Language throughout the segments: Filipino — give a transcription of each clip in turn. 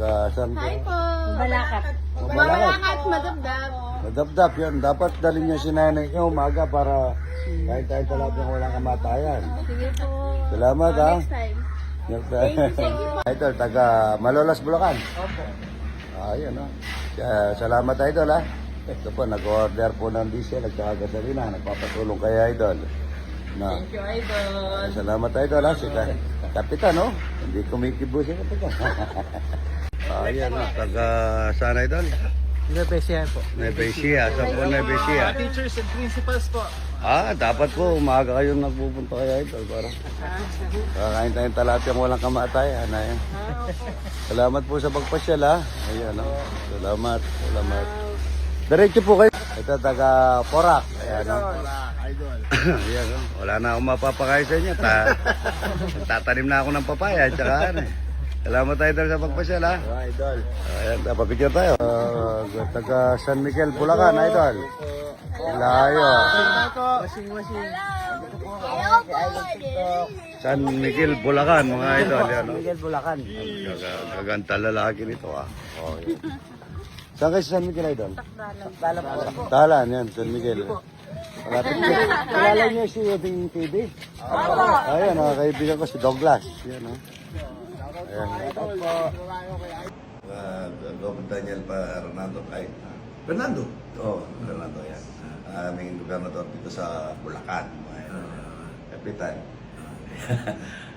taga saan Hi po. Balakat. Mabalakat, madabdab. Madabdab yun. Dapat dalhin niya si nanay niya umaga para kahit tayo talapin walang kamatayan. Sige po. Salamat ha. Next time. Idol, taga Malolos, Bulacan. Opo. Ayun ha. Salamat idol ha. Ito po, nag-order po ng diesel at saka gasolina. Nagpapatulong kay idol. Na. Thank you, Idol. Salamat idol ha. Si Kapitan no. Hindi kumikibo si Kapitan. Ayan ha. Taga saan idol? Nebesia po. Nebesia. Saan po Nebesia? Teachers and principals po. Dapat po umaga kayong nagpupunta kay idol para kakain tayong talapia walang kamatayan. Ayan. Salamat po sa pagpasyal ha. Ayan ha. Salamat. Salamat. Diretso po kayo. Ito taga Porac. Ayan ha. Idol. Ayan ha. Wala na akong mapapakain sa inyo. Tatanim na ako ng papaya. Tsaka ano eh. Salamat idol sa pagpasyal ha. Idol. Ayan, papapicture tayo. Taga San Miguel, Bulacan, idol. Layo. Washing machine. San Miguel, Bulacan, mga idol. Yan, no? Miguel Bulacan. Gaganta lalaki nito ah. Okay. Saan kayo sa San Miguel, idol? Bala po. Talan, yan, San Miguel. Malapit ko. Kilala niyo si Uding TV? Ayan, kaibigan ko si Douglas. Yan, no? Ayan. Dr. Daniel Fernando ay Fernando? Oo, Fernando yan. Aming gobernador dito sa Bulacan. Kapitan.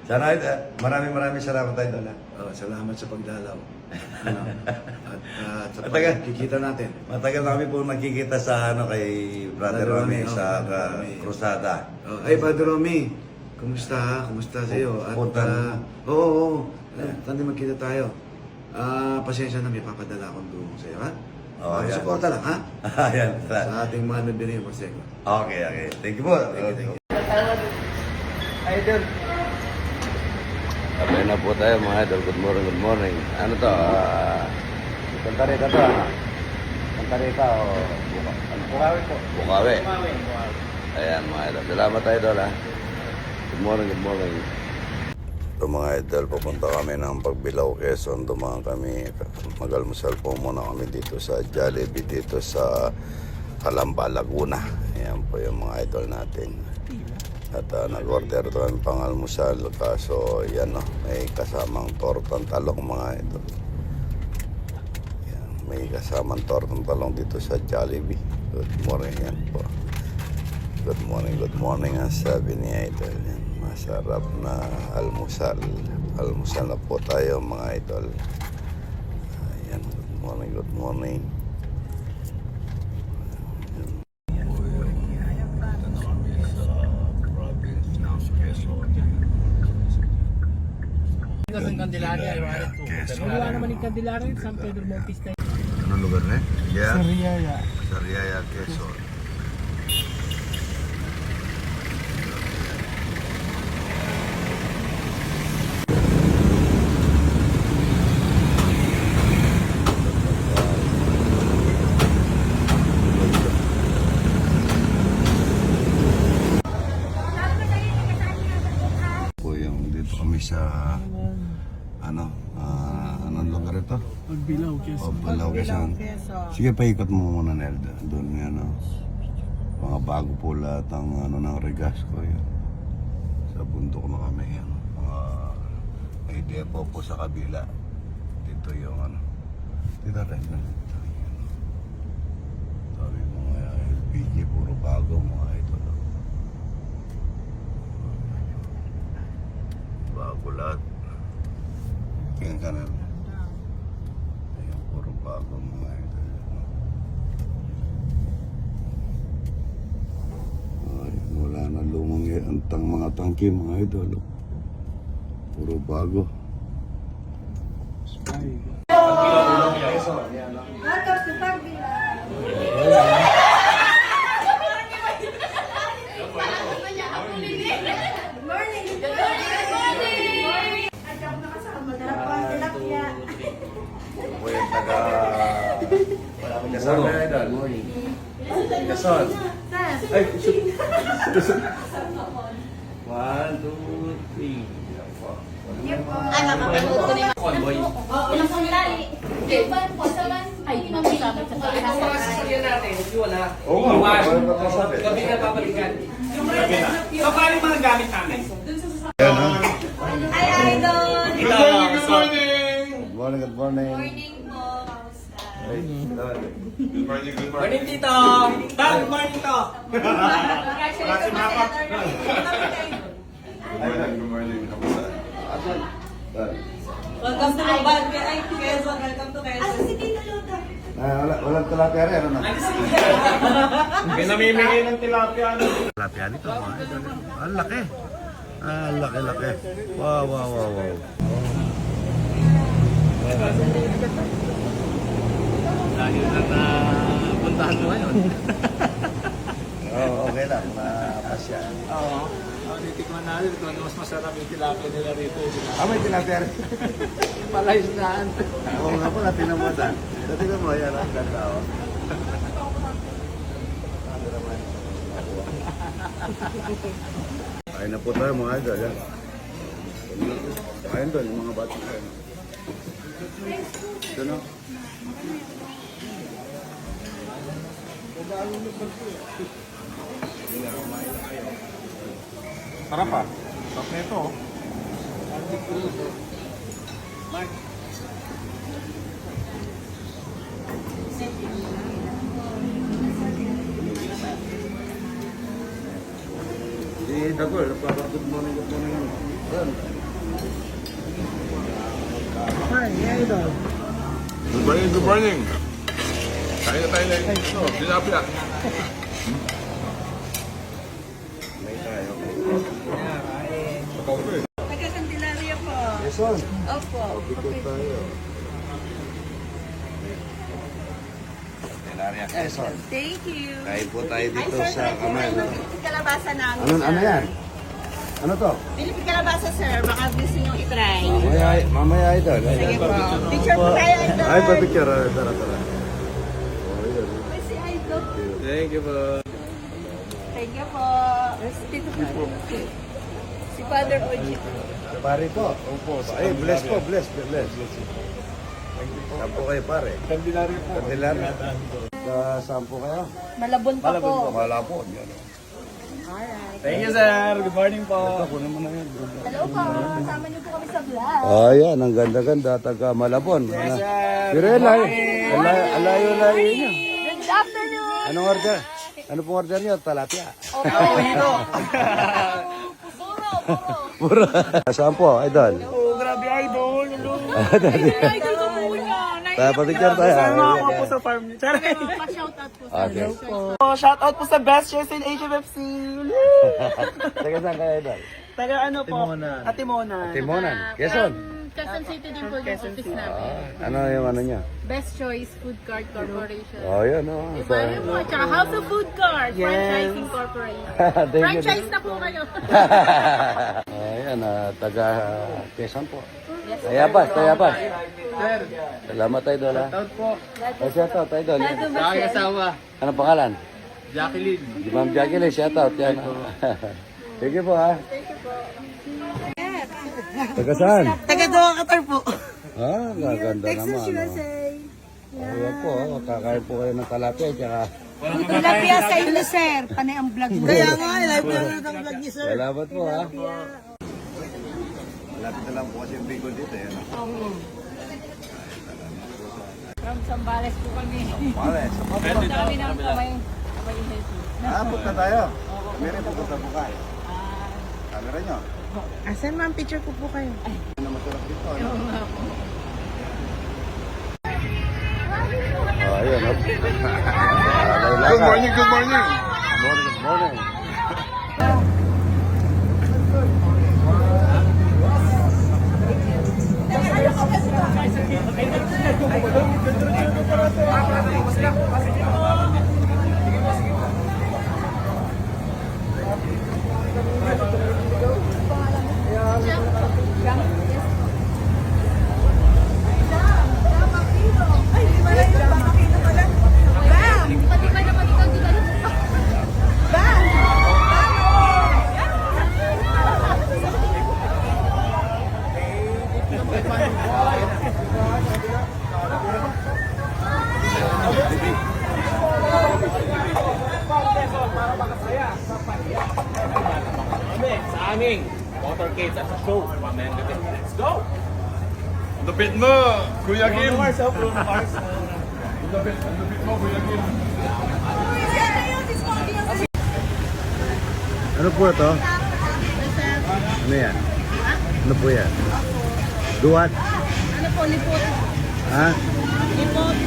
Sana maraming salamat tayo doon. Salamat sa pagdalaw. At sa Matagal. pagkikita natin. Matagal namin po nagkikita sa kay Brother Romy sa Cruzada. Ay, Padre Romy, kumusta? Kumusta sa iyo? At oo. Tandi magkita tayo. Pasensya na, may papadala akong tulong sa iyo, ha? Yan. Suporta lang, ha? Ayan. Sa ating mga nabili yung pasensya. Okay. Thank you po. Idol. Sabay na po tayo mga idol. Good morning. Ano to? Kantarita to, ano? Kantarita o Bukawi po. Bukawi. Ayan mga idol. Salamat idol ha. Good morning. Ito mga idol, pupunta kami ng Pagbilao, Quezon. Dumaan kami, mag-almusal po muna kami dito sa Jollibee, dito sa Calamba, Laguna. Ayan po yung mga idol natin. At nag-order ito kami pang almusal. Kaso yan may kasamang tortang talong mga idol. Ayan, may kasamang tortang talong dito sa Jollibee. Good morning yan po. Good morning ang sabi ni idol. Yan. Masarap na almusal. Almusal na po tayo mga idol. Ayan, good morning. Sa Candelaria, pero wala naman yung Candelaria, San Pedro Bautista. Anong lugar na eh? Sa Riyaya. Sa Riyaya, Quezon. Dito kami sa anong lugar ito? Pagbilao, Quezon. Pagbilao, Quezon. Sige, paikot mo muna, Nelda. Doon yan, mga bago po lahat ang ng Regasco yan. Sa bundok na kami yan. May depo po sa kabila. Dito yung dito rin. Sabi mo nga, LPG, puro bago mga ito. Bago lahat. Tingnan ka na. Ayan, puro bago mga ito. Ay, wala na lumang antang mga tangke mga idol. Puro bago. Po yung taga Quezon na idol. Quezon. Ay, shoot. 1, 2, 3. Yan po. Nakapanood ko na yung convoy. Ilang sandali. Ay, masasabi sa Oo nga, Gabi na babalikan. So, paano yung mga gamit namin? Ayan, ha? Hi, Idol! Good morning! Good morning, good morning. Morning po. Ay, Morning, Tito! Tal, good morning, Tito! Congratulations po, Senator. good morning. Kamusta? Asan? Welcome to Lubag. Ay, Quezon. Welcome to Quezon. Asa si Tito Luda? Walang tilapia rin, ano na? Pinamimigay ng tilapia. Tilapia nito, mga idol. Ang laki. Ang laki. Wow. Dahil na puntahan mo ngayon. Oo, okay lang. Mapasya. Oo. Titikman natin kung ano mas masarap yung tilapia nila rito. May tilapia rin. Palaisdaan. Oo nga po, natinamutan. Dati ko mo, yan ang ganda, oh. Kain na po tayo mga idol, yan. Kain doon, yung mga bata kain. Ito no? Sarap pa. Sarap na ito. Si Dagol, good morning. Yan. Good morning. Kain na tayo ng tilapia. May tayo. Taga Candelaria po. Quezon. Opo. Bigod tayo. Candelaria, Quezon. Thank you. Kain po tayo dito sa kamay. No? kalabasa namin. Ano yan? Ano to? Pilipid kalabasa, sir. Baka gusto nyo itry. Mamaya idol. Sige po. Picture po tayo, idol. Ay, pa-picture. Tara. Ay, si idol. Thank you po. Thank you po. Si Father Oji. Pare po. Opo. Ay, bless po. Bless. Saan po kayo, pare? Candelaria po. Candelaria. Saan po kayo? Malabon pa po. Malapon. Yan. Thank you, sir. Good morning po. Kunin mo na yan. Hello po. Kasama niyo po kami sa vlog. Ayan, ang ganda-ganda. Taga Malabon. Yes, sir. Pero alayo-layo niya. Good afternoon. Anong order? Ano pong order niyo? Talapia. Puro. Puro. Saan po, idol? Oh, grabe, idol. Idol ko po niya. Tayo pa-picture tayo. Ako po sa farm niyo. Pa-shoutout po sa Okay. Shout out po sa best chefs in HFFC. Taga saan kayo, idol? Taga ano po? Atimonan. Timonan. Quezon. Quezon City din po yung office namin. Ano yung ano niya? Best Choice Food Cart Corporation. Oh, yun oh. Diba yun po? Tsaka House of Food Cart. Franchising Corporation. Thank you. Franchise na po kayo. Ayan, taga Quezon po. Tayabas. Salamat, idol, ha? Shout po. Shout out, idol. Ay, asawa. Anong pangalan? Jacqueline. Si Ma'am Jacqueline, shout out. Yan. Thank you po, ha? Taga saan? Taga Doha, Qatar po. Gaganda naman. Ayan po, kakain po kayo ng talapia, tsaka Tilapia sa inyo, sir. Panay ang vlog mo. Kaya nga, live na rin ang vlog niyo, sir. salamat po, ha? Malapit na lang po kasi yung bigol dito, yan. From Zambales po kami. Males. Kami ng kamay. Punta tayo. Meron po punta po kayo. Camera nyo. Asan ma'am, picture ko po kayo. Ano masarap dito? Ano? Ayun. Good morning. Good morning. Timing! Motorcades at the show. Mamaya ng gabi. Let's go! Lupit mo, Kuya Kim. Bruno Mars, Bruno Mars. Lupit mo, Kuya Kim. Ano po ito? Ano yan? Ano po yan? Duwat? Ano po, lipot? Ha? Lipot.